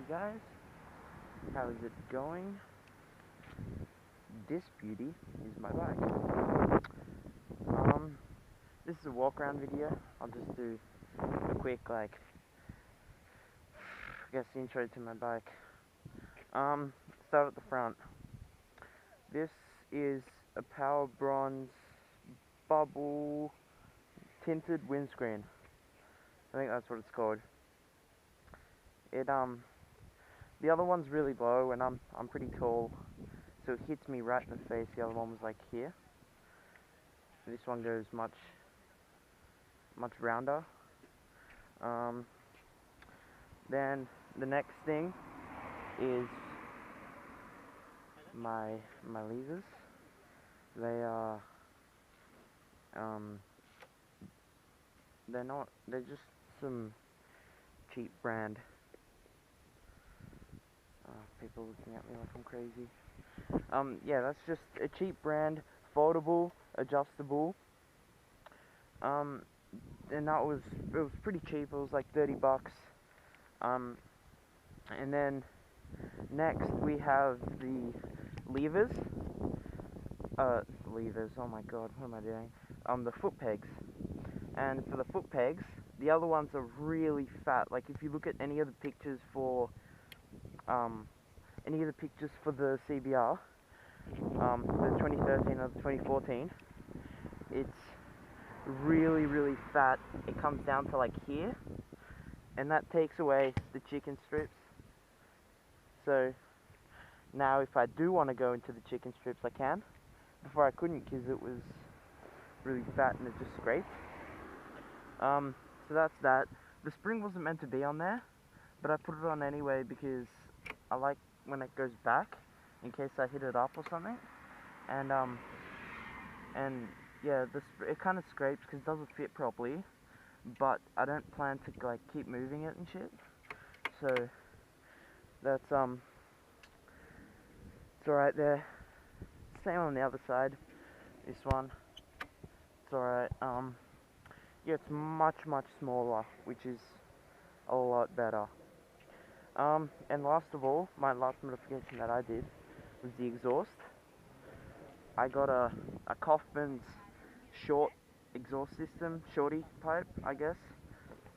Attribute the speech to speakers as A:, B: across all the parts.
A: guys, how is it going? This beauty is my bike. This is a walk around video. I'll just do a quick intro to my bike. Start at the front. This is a Power Bronze bubble tinted windscreen. I think that's what it's called. The other one's really low, and I'm pretty tall, so it hits me right in the face. The other one was like here. This one goes much rounder. Then the next thing is my levers. They are they're just some cheap brand. People looking at me like I'm crazy. Yeah, that's just a cheap brand, foldable, adjustable. And it was pretty cheap. It was like $30. And then next we have the levers. Oh my god, what am I doing? The foot pegs. And for the foot pegs, the other ones are really fat. Like if you look at any of the pictures for the CBR, the 2013 or the 2014, it's really fat. It comes down to like here, and that takes away the chicken strips. So now if I do want to go into the chicken strips, I can. Before I couldn't because it was really fat and it just scraped. So that's that. The spring wasn't meant to be on there, but I put it on anyway because I like when it goes back in case I hit it up or something. And yeah, it kind of scrapes because it doesn't fit properly, but I don't plan to like keep moving it and shit. So that's it's alright there. Same on the other side. This one, it's alright. Yeah, it's much smaller, which is a lot better. And last of all, my last modification that I did was the exhaust. I got a Kaufman's short exhaust system, shorty pipe, I guess.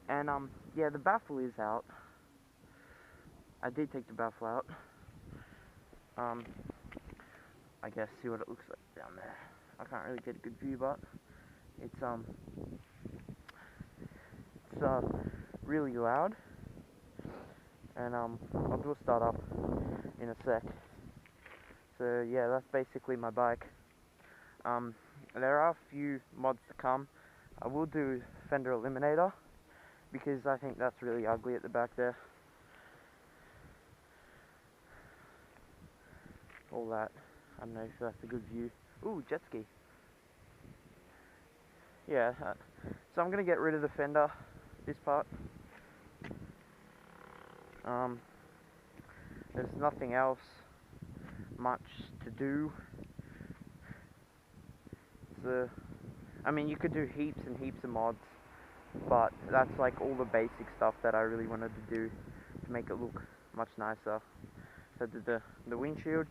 A: And yeah, the baffle is out. I did take the baffle out. I guess see what it looks like down there. I can't really get a good view, but it's really loud. And I'll do a start up in a sec. So yeah, that's basically my bike. There are a few mods to come. I will do fender eliminator because I think that's really ugly at the back there. All that. I don't know if that's a good view. Ooh, jet ski. Yeah, so I'm gonna get rid of the fender, this part. There's nothing else much to do. I mean, you could do heaps and heaps of mods, but that's like all the basic stuff that I really wanted to do to make it look much nicer. So I did the windshield,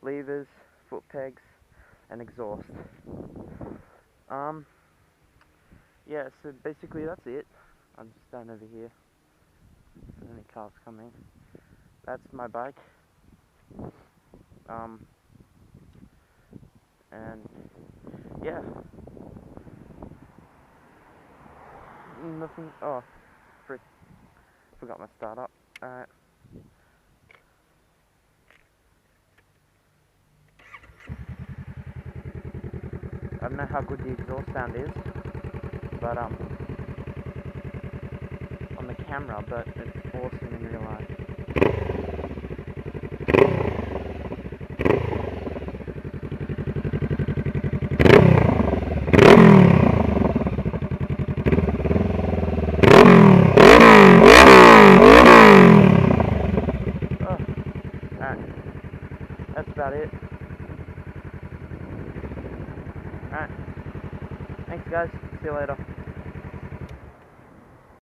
A: levers, foot pegs, and exhaust. Yeah, so basically that's it. I'll just stand over here. There's any cars coming. That's my bike. And yeah. Nothing. Oh, frick. Forgot my startup. Alright. I don't know how good the exhaust sound is, but on the camera, but it's awesome in real life. Alright, that's about it. Alright, thanks guys, see you later.